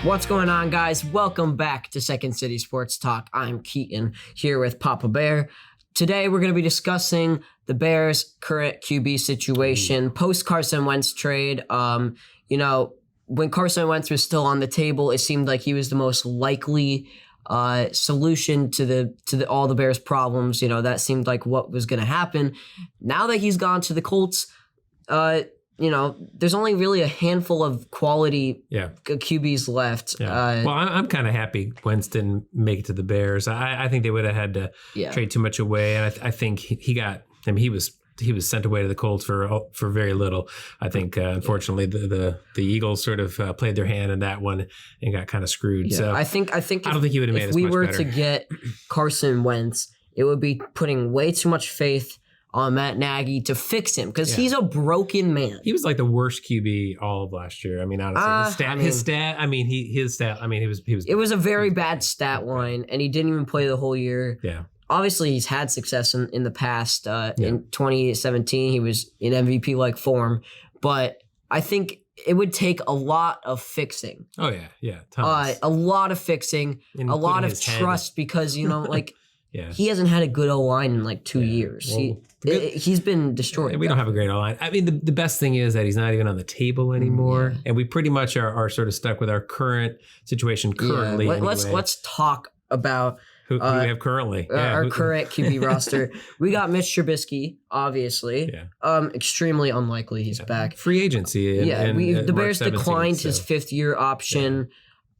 What's going on, guys? Welcome back to Second City Sports Talk. I'm Keaton here with Papa Bear. Today, we're going to be discussing the Bears' current QB situation, post-Carson Wentz trade. When Carson Wentz was still on the table, it seemed like he was the most likely solution to all the Bears' problems. That seemed like what was going to happen. Now that he's gone to the Colts, there's only really a handful of quality QBs left. Yeah. Well, I'm kind of happy Wentz didn't make it to the Bears. I think they would have had to trade too much away, and I think he was sent away to the Colts for very little. I think unfortunately the Eagles sort of played their hand in that one and got kind of screwed. Yeah. So I don't think he would have made it as much better. If we were to get Carson Wentz, it would be putting way too much faith on Matt Nagy to fix him because he's a broken man. He was like the worst QB all of last year. I mean, honestly, his stat. It was a very bad stat line, and he didn't even play the whole year. Yeah. Obviously, he's had success in the past. In 2017, he was in MVP-like form, but I think it would take a lot of fixing. Oh yeah, tons. A lot of fixing, a lot of trust, because Yeah. He hasn't had a good O-line in like 2 years. He's been destroyed. We don't have a great O-line. I mean, the best thing is that he's not even on the table anymore. Yeah. And we pretty much are sort of stuck with our current situation currently. Yeah. Let's talk about who we have currently. Our current QB roster. We got Mitch Trubisky, obviously. Yeah. Extremely unlikely he's back. Free agency. The Bears declined his fifth-year option.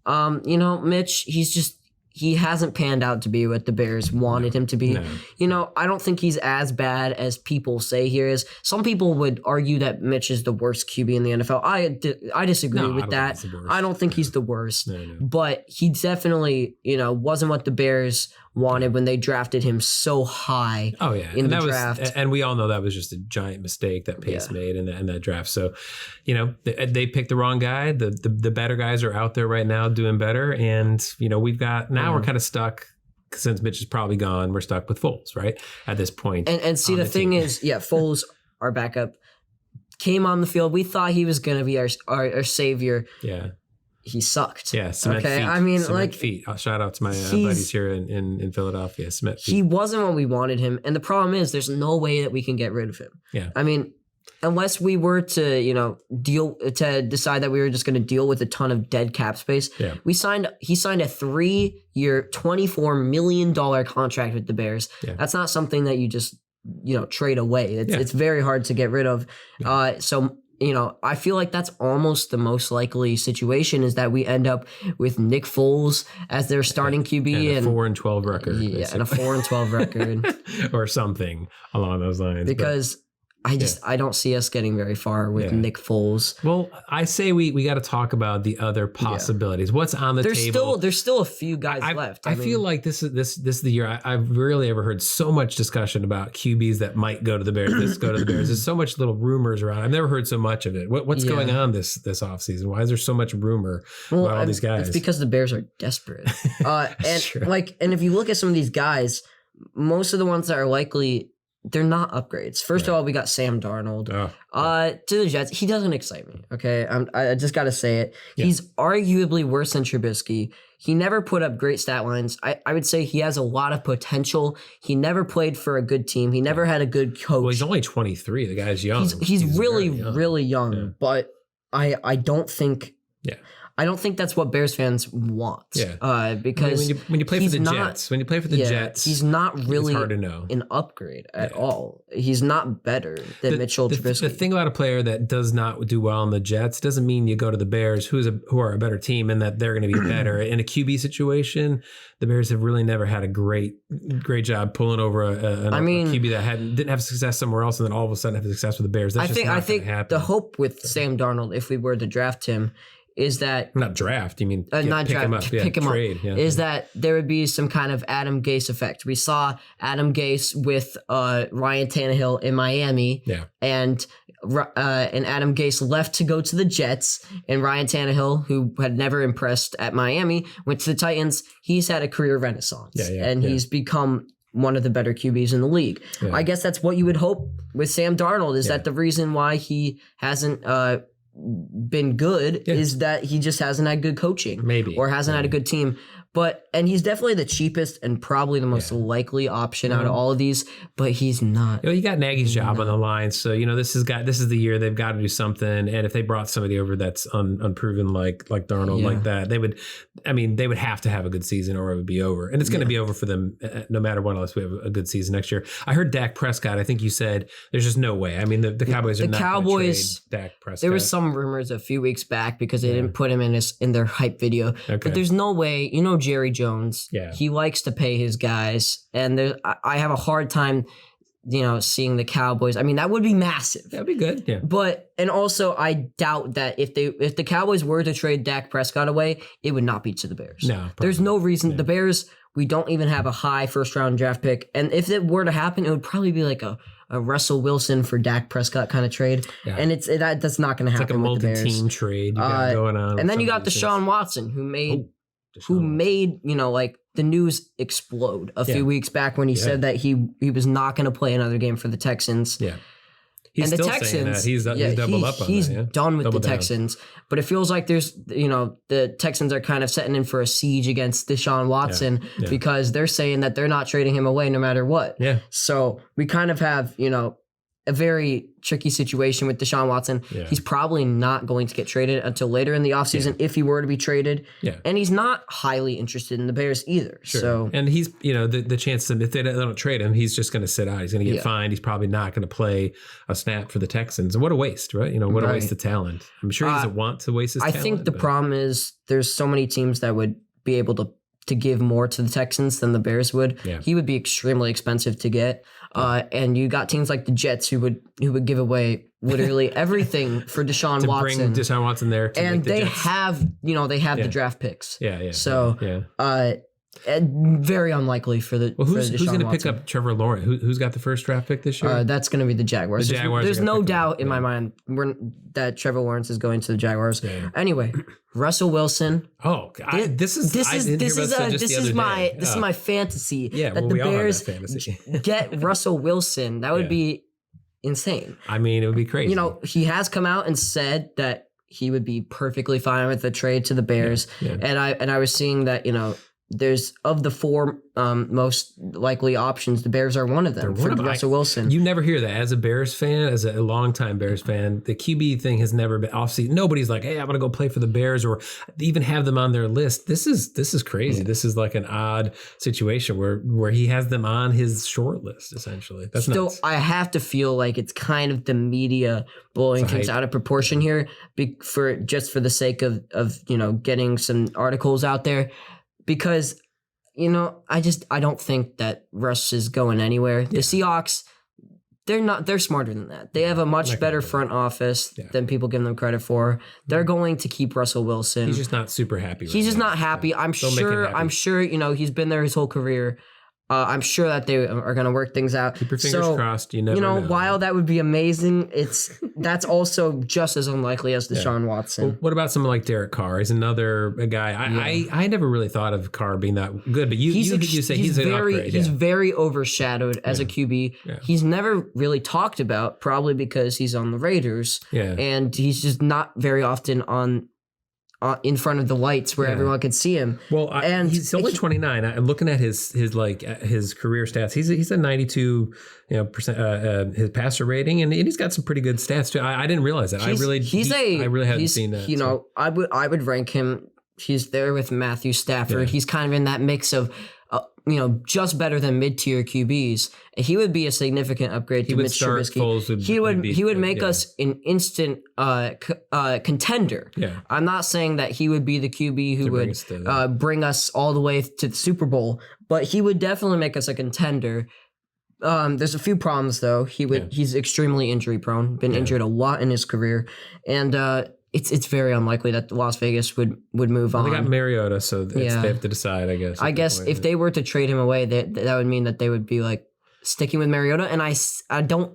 Yeah. Mitch, he hasn't panned out to be what the Bears wanted him to be. No. I don't think he's as bad as people say he is. Some people would argue that Mitch is the worst QB in the NFL. I disagree with that. I don't think he's the worst. No. But he definitely, wasn't what the Bears wanted when they drafted him so high in the draft. And we all know that was just a giant mistake that Pace made in that draft. So, they picked the wrong guy. The better guys are out there right now doing better. And, we've got, now we're kind of stuck. Since Mitch is probably gone, we're stuck with Foles, right? At this point. And see, the thing is, Foles, our backup, came on the field. We thought he was going to be our savior. Yeah. He sucked. Yeah, cement feet. I mean, cement feet. Shout out to my buddies here in Philadelphia. Cement feet. He wasn't what we wanted him, and the problem is, there's no way that we can get rid of him. Yeah. I mean, unless we were to, decide that we were just going to deal with a ton of dead cap space. Yeah. He signed a 3-year, $24 million contract with the Bears. Yeah. That's not something that you just, trade away. It's very hard to get rid of. Yeah. I feel like that's almost the most likely situation, is that we end up with Nick Foles as their starting QB and a 4-12 record. Yeah, and a 4-12 record. Or something along those lines. Because I don't see us getting very far with Nick Foles. Well, I say we got to talk about the other possibilities. What's on the table? There's still a few guys left. I feel like this is the year I've rarely ever heard so much discussion about QBs that might go to the Bears. There's so much little rumors around. I've never heard so much of it. What's going on this offseason? Why is there so much rumor about all these guys? It's because the Bears are desperate. And if you look at some of these guys, most of the ones that are likely, they're not upgrades. First of all, we got Sam Darnold. To the Jets. He doesn't excite me, okay? I just got to say it. Yeah. He's arguably worse than Trubisky. He never put up great stat lines. I would say he has a lot of potential. He never played for a good team. He never had a good coach. Well, he's only 23. The guy's young. He's really young. Yeah. But I don't think... Yeah. I don't think that's what Bears fans want. Yeah. Because when you play for the Jets, he's not really it's hard to know. An upgrade at all. He's not better than Mitchell Trubisky. The thing about a player that does not do well in the Jets doesn't mean you go to the Bears, who are a better team, and that they're going to be better. In a QB situation, the Bears have really never had a great job pulling over a QB that didn't have success somewhere else, and then all of a sudden have success with the Bears. That's I think the hope with Sam Darnold, if we were to draft him, is that not draft? You mean not pick draft? Him up, pick him trade, up. Yeah. Is that there would be some kind of Adam Gase effect? We saw Adam Gase with Ryan Tannehill in Miami, and Adam Gase left to go to the Jets, and Ryan Tannehill, who had never impressed at Miami, went to the Titans. He's had a career renaissance, he's become one of the better QBs in the league. Yeah. I guess that's what you would hope with Sam Darnold. Is that the reason why he hasn't been good is that he just hasn't had good coaching, or hasn't had a good team. And he's definitely the cheapest and probably the most likely option out of all of these, but he's not. You got Nagy's job on the line, so this is the year they've got to do something. And if they brought somebody over that's unproven like Darnold, like that, they would have to have a good season or it would be over. And it's going to be over for them no matter what, unless we have a good season next year. I heard Dak Prescott. I think you said there's just no way. I mean, the Cowboys are not going to trade Dak Prescott. There was some rumors a few weeks back because they didn't put him in their hype video. Okay. But there's no way. Jerry Jones. Yeah. He likes to pay his guys, and I have a hard time, seeing the Cowboys. I mean, that would be massive. That'd be good. Yeah. And also, I doubt that if the Cowboys were to trade Dak Prescott away, it would not be to the Bears. No, there's no reason. The Bears, we don't even have a high first round draft pick, and if it were to happen, it would probably be like a Russell Wilson for Dak Prescott kind of trade, and that's not going to happen. It's like a with the Bears. multi-team trade you got going on. And then you got Deshaun Watson, who made the news explode a few weeks back when he said that he was not going to play another game for the Texans. Yeah. He's still saying that. He's doubled up on that. He's done with the Texans. But it feels like there's, the Texans are kind of setting in for a siege against Deshaun Watson because they're saying that they're not trading him away no matter what. Yeah. So we kind of have, a very tricky situation with Deshaun Watson. Yeah. He's probably not going to get traded until later in the offseason if he were to be traded. Yeah. And he's not highly interested in the Bears either. Sure. So, and he's, the chance that if they don't trade him, he's just going to sit out. He's going to get fined. He's probably not going to play a snap for the Texans. And what a waste, right? What a waste of talent. I'm sure he doesn't want to waste his talent. I think the problem is there's so many teams that would be able to give more to the Texans than the Bears would. Yeah. He would be extremely expensive to get. And you got teams like the Jets who would give away literally everything for Deshaun Watson. Bring Deshaun Watson there. And they have the draft picks. Yeah. So very unlikely for the who's going to pick up Trevor Lawrence? Who's got the first draft pick this year? That's going to be the Jaguars. There's no doubt in my mind that Trevor Lawrence is going to the Jaguars. Yeah. Anyway, Russell Wilson. Oh, this is my fantasy. Yeah, that the Bears get Russell Wilson. That would be insane. I mean, it would be crazy. He has come out and said that he would be perfectly fine with the trade to the Bears. Yeah. And I was seeing that there's of the four most likely options, the Bears are one of them for Russell Wilson. You never hear that as a Bears fan, as a longtime Bears fan. The QB thing has never been off-season. Nobody's like, hey, I'm going to go play for the Bears or even have them on their list. This is crazy. Yeah. This is like an odd situation where he has them on his short list, essentially. That's nuts. I have to feel like it's kind of the media blowing things out of proportion here for the sake of getting some articles out there. Because, I don't think that Russ is going anywhere. The Seahawks, they're smarter than that. They have a much better front office than people give them credit for. They're going to keep Russell Wilson. He's just not super happy. He's just not happy. I'm sure, he's been there his whole career. I'm sure that they are going to work things out. Keep your fingers crossed. You never know. While that would be amazing, that's also just as unlikely as Deshaun Watson. Well, what about someone like Derek Carr? He's another guy. I never really thought of Carr being that good, but you say he's an upgrade. He's very overshadowed as a QB. Yeah. He's never really talked about, probably because he's on the Raiders. Yeah. And he's just not very often in front of the lights where everyone could see him. Well, and he's only 29. I'm looking at his career stats. He's a 92 percent his passer rating, and he's got some pretty good stats too. I didn't realize that. I really hadn't seen that. I would rank him. He's there with Matthew Stafford. Yeah. He's kind of in that mix of just better than mid-tier QBs. He would be a significant upgrade to Mitch Trubisky. He would make us an instant contender. Yeah. I'm not saying that he would be the QB who would bring us all the way to the Super Bowl, but he would definitely make us a contender. There's a few problems though. He's extremely injury prone. Been injured a lot in his career, and it's very unlikely that Las Vegas would move on. They got Mariota, so they have to decide, I guess. I guess if they were to trade him away, that would mean that they would be like sticking with Mariota, and I don't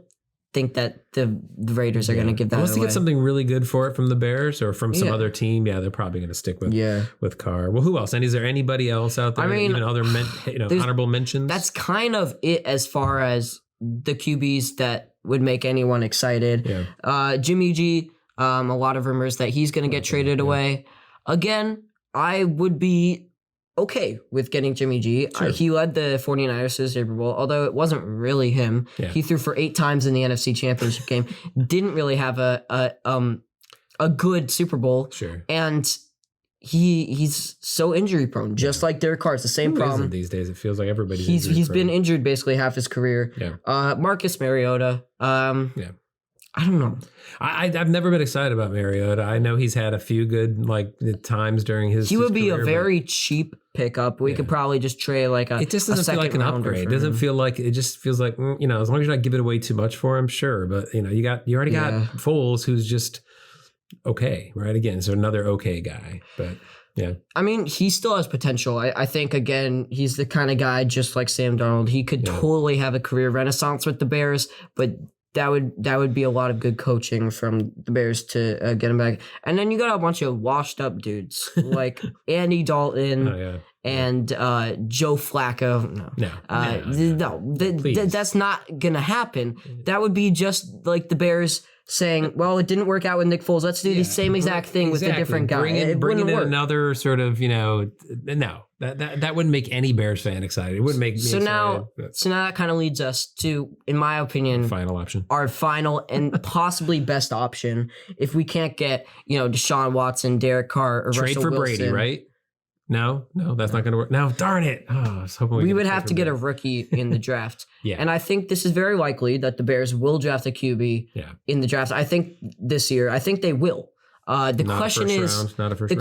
think that the Raiders are going to give that away. Unless they get something really good for it from the Bears or from some other team, they're probably going to stick with Carr. Well, who else? And is there anybody else out there? Even other honorable mentions? That's kind of it as far as the QBs that would make anyone excited. Yeah. Jimmy G. A lot of rumors that he's going to get traded away. Again, I would be okay with getting Jimmy G. Sure. He led the 49ers to the Super Bowl, although it wasn't really him. Yeah. He threw for 8 times in the NFC Championship game. Didn't really have a good Super Bowl. Sure. And he's so injury prone, just like Derek Carr. It's the same problem isn't these days. It feels like everybody's He's been injured basically half his career. Yeah. Marcus Mariota. Yeah. I don't know. I've never been excited about Mariota. I know he's had a few good times during his. He would be career, a very cheap pickup. We could probably just trade like a. It just doesn't feel like an upgrade. It doesn't feel like it. Just feels like as long as you're not giving away too much for him, sure. But you already got Foles, who's just okay, right? Again, so another okay guy, but. Yeah. I mean, he still has potential. I think, again, he's the kind of guy just like Sam Darnold. He could totally have a career renaissance with the Bears, but that would be a lot of good coaching from the Bears to get him back. And then you got a bunch of washed up dudes like Andy Dalton and Joe Flacco. That's not going to happen. That would be just like the Bears saying, well, it didn't work out with Nick Foles. Let's do the same exact thing with a different guy. Bringing in another sort of, that wouldn't make any Bears fan excited. It wouldn't make me excited. Now that kind of leads us to, in my opinion, final option. Our final and possibly best option if we can't get, Deshaun Watson, Derek Carr, or trade Russell for Wilson. Brady, right? No, that's not going to work. No, darn it. Oh, I was hoping we would have to get a rookie in the draft. Yeah. And I think this is very likely that the Bears will draft a QB in the draft. I think this year, I think they will. The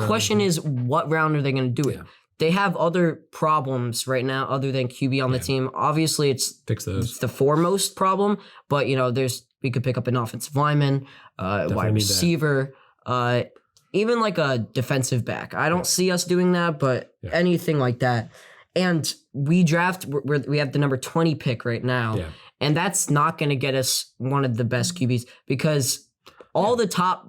question is, what round are they going to do it? Yeah. They have other problems right now other than QB on the team. Obviously, it's the foremost problem, but we could pick up an offensive lineman, wide receiver, even like a defensive back. I don't see us doing that, but anything like that. And we have the number 20 pick right now. Yeah. And that's not going to get us one of the best QBs because all the top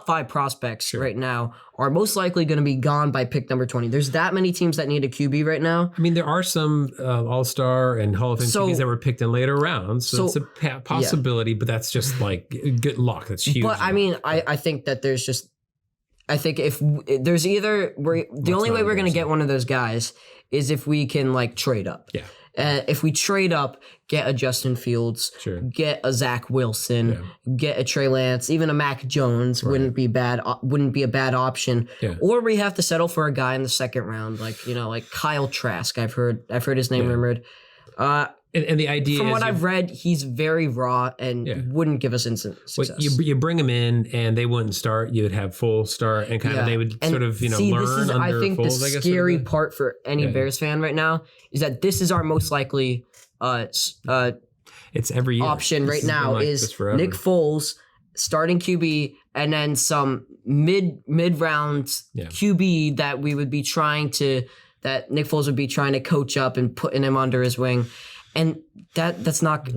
5 prospects right now are most likely going to be gone by pick number 20. There's that many teams that need a QB right now. I mean, there are some All-Star and Hall of Fame QBs that were picked in later rounds. So it's a possibility, but that's just like good luck. That's huge. But I mean, I think that there's just, I think if there's the only way we're going to get one of those guys is if we can trade up. Yeah. If we trade up, get a Justin Fields, get a Zach Wilson, get a Trey Lance, even a Mac Jones wouldn't be a bad option. Yeah. Or we have to settle for a guy in the second round, like Kyle Trask. I've heard his name rumored. And the idea from what I've read, he's very raw and wouldn't give us instant success. Well, you bring him in and they wouldn't start. You would have full start and they would sort of learn under I think Foles, the scary part for any Bears fan right now is that this is our most likely it's every year. Option right now is Nick Foles starting QB and then some mid-round QB that we would be that Nick Foles would be trying to coach up and putting him under his wing. And that's not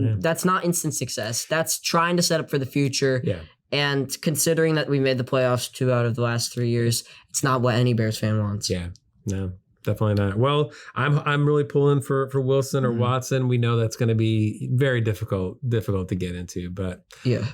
instant success. That's trying to set up for the future. Yeah. And considering that we made the playoffs 2 out of the last 3 years, it's not what any Bears fan wants. Yeah. No. Definitely not. Well, I'm really pulling for Wilson or Watson. We know that's going to be very difficult to get into, but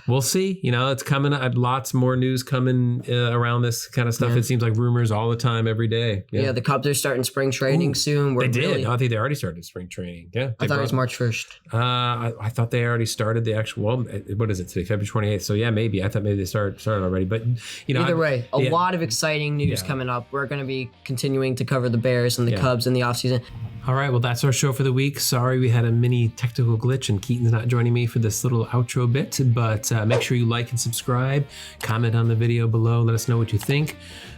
we'll see. It's coming. Lots more news coming around this kind of stuff. It seems like rumors all the time, every day. Yeah, the Cubs are starting spring training soon. They did. I think they already started spring training. Yeah, I thought it was March 1st. I thought they already started the actual. Well, what is it today? February 28th. So maybe I thought maybe they started already. But either way, a lot of exciting news coming up. We're going to be continuing to cover the Bears and the Cubs in the offseason. All right, well, that's our show for the week. Sorry we had a mini technical glitch and Keaton's not joining me for this little outro bit, but make sure you like and subscribe, comment on the video below, let us know what you think.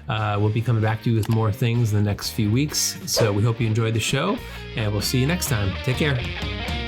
We'll be coming back to you with more things in the next few weeks. So we hope you enjoyed the show and we'll see you next time. Take care.